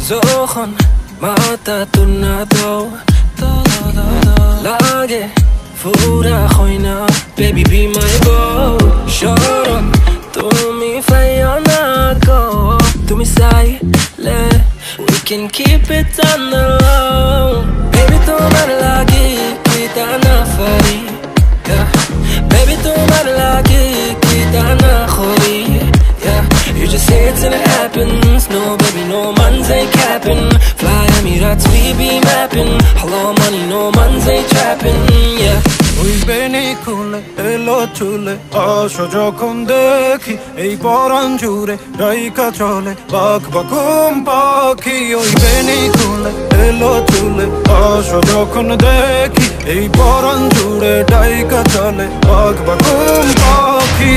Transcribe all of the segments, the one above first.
যখন মাথা তুলনাতো লাগে ফুরা হয় না baby be my boy শরম তুমি ফাইও না গো তুমি চাইলে we can keep it on the low baby তোমার লাগি কিতা না ফারি baby তোমার লাগি কিতা না খরি You just say it till it happens. No, baby, no man's ain't capping. Fly Emirates, we be mapping. Hello, money, no man's ain't trapping. Yeah. ওই বেনি খুলে এলো চুলে আসো যখন দেখি এই পরাণ জুড়ে ডাইকা চলে বাঘ বাকুম পাখি ওই বেনি খুলে এলো চুলে আসো যখন দেখি এই পরাণ জুড়ে ডাইকা চলে বাঘ বাকুম পাখি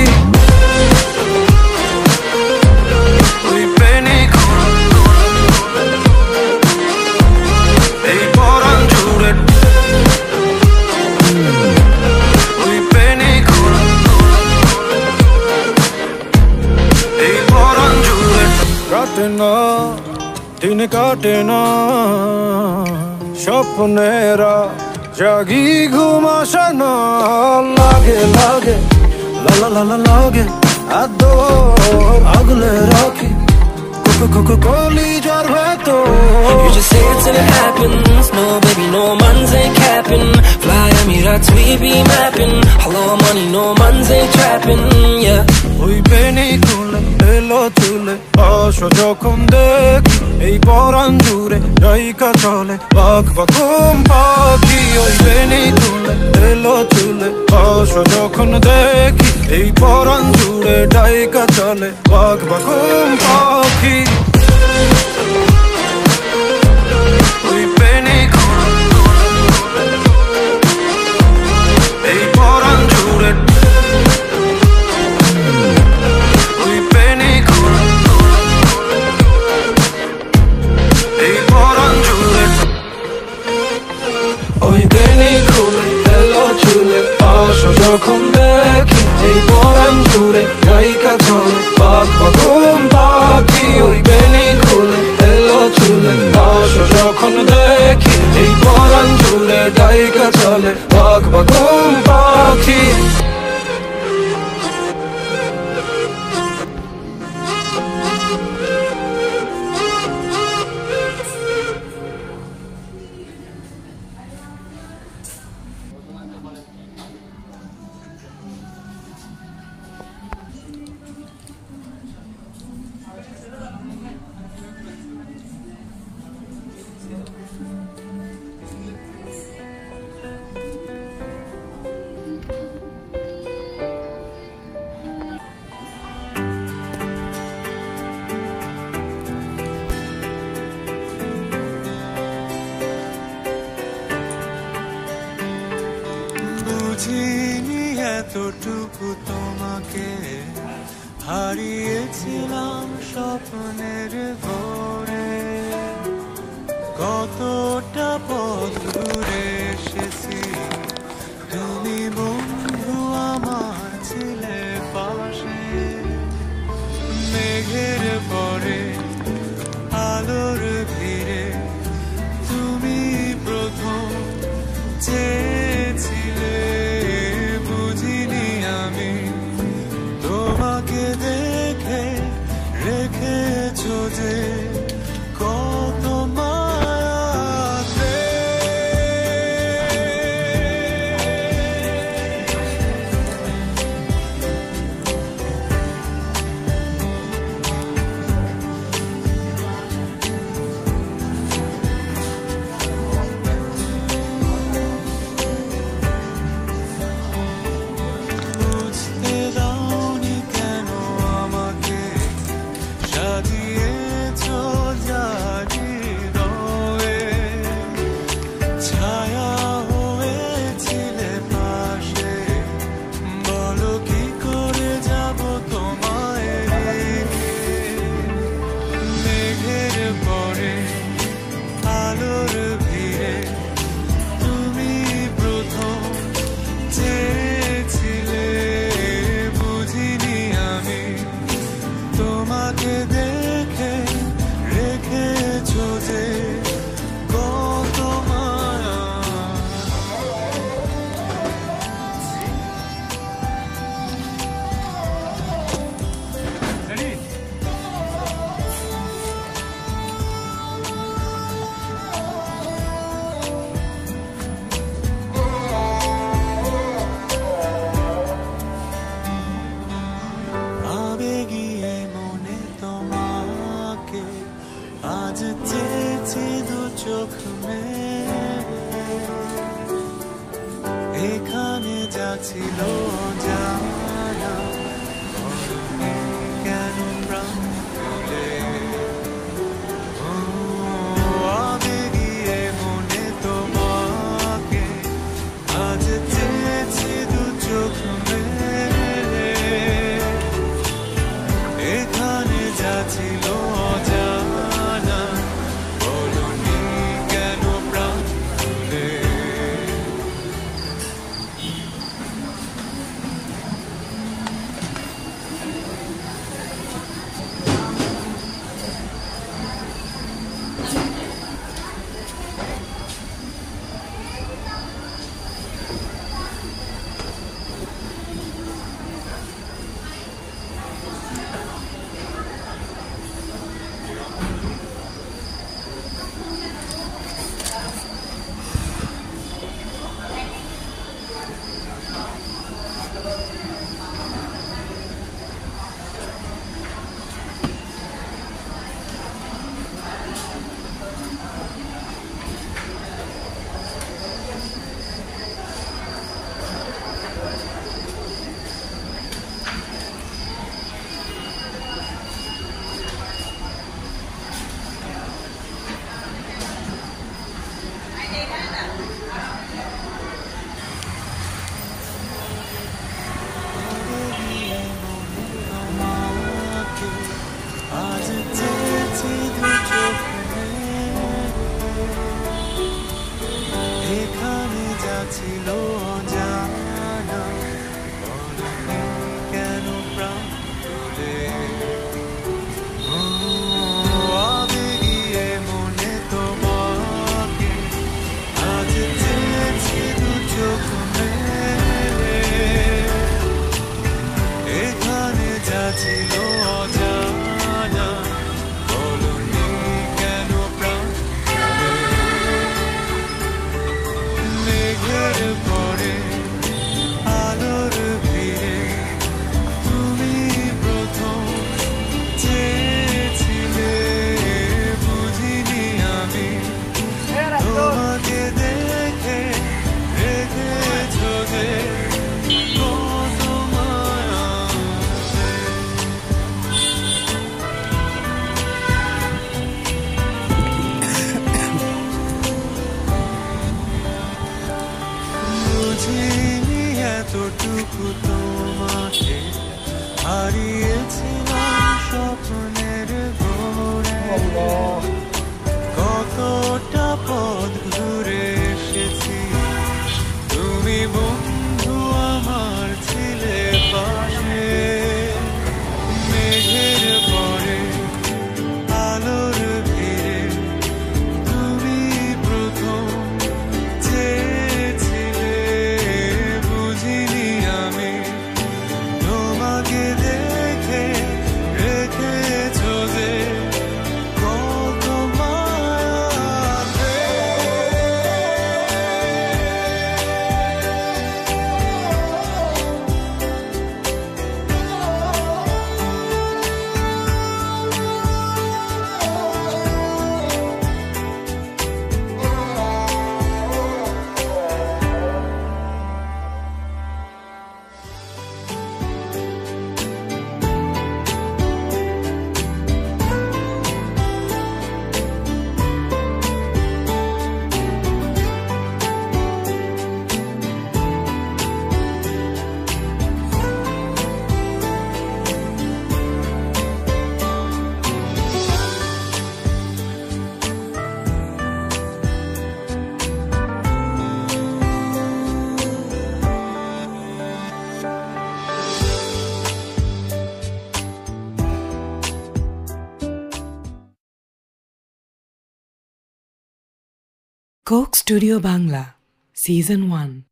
दिन काटे ना স্বপ্নেরা জাগি ঘুমাসানা লাগে লাগে লা লা লা লাগে আদর আগলে রাখি কোলি যার ভেতর You just say it till it happens. No, baby, no man's ain't capping. Fly Emirates, we be mapping. Hello, money, no man's ain't trapping. Yeah. ওই বেনি খুলে এলো চুলে আসো যখন দেখি এই পরাণ জুড়ে ডাইকা চলে বাঘ বাকুম পাখি ওই বেনি খুলে এলো চুলে আসো যখন দেখি এই পরাণ জুড়ে ডাইকা চলে বাঘ বাকুম পাখি ওই বেনি এই পরাণ জুড়ে যখন দেখি এই পরাণ জুড়ে ডাইকা চলে বাঘ বাকুম পাখি ওই বেনি খুলে এলো চুলে আসো যখন দেখি এই পরাণ জুড়ে ডাইকা চলে বাঘ বাকুম পাখি বুঝিনি এতটুকু তোমাকে হারিয়েছিলাম স্বপ্নের ভোরে কতটা পথ ঘুরে এসেছি তুমি বন্ধু আমার ছিলে পাশে মেঘের পরে আলোর ভিড়ে তুমি প্রথম চেয়েছিলে বুঝিনি আমি তোমাকে দেখে রেখেছো যে কত মায়াতে এখানে যা ছিল জানা কেন প্রাণ খুলে আবেগিয়ে মনে তোমাকে আজ চেয়েছি দু চোখ মেলে এখানে যা ছিল অজানা বলনি কেন প্রাণ খুলে আজ চেয়েছি দু চোখ এখানে যা ছিল অজানা বলনি কেন প্রাণ খুলে আবেগিয়ে মনে তোমাকে আজ চেয়েছি দু চোখ মেলে এখানে যা ছিল অজানা বলনি কেন প্রাণ মেঘের পরে আলোর ভিড়ে তুমি প্রথম চেয়েছিলে বুঝিনি আমি তোমাকে দেখে রেখেছ যে কত মায়া বুঝিনি এতটুকু তোমাকে হারিয়েছিলাম স্বপ্নের ঘোরে কতটা পথ ঘুরে এসেছি তুমি বন্ধু আমার ছিলে পাশে মেঘের পরে আলোর ভিড়ে তুমি প্রথম চেয়েছিলে বুঝিনি আমি তোমাকে দেখে রেখেছ যে কত মায়াতে Coke Studio Bangla Season 1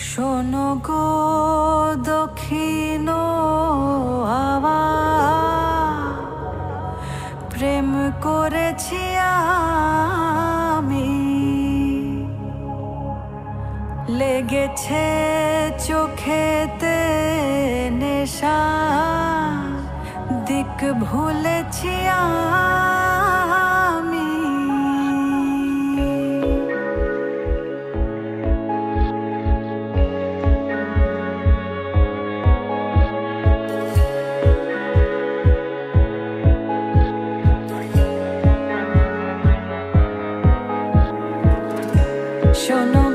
শোনো গো দক্ষিণ হাওয়া প্রেম করেছি আমি লেগেছে চোখেতে নেশা দিক ভুলেছি আমি শোনো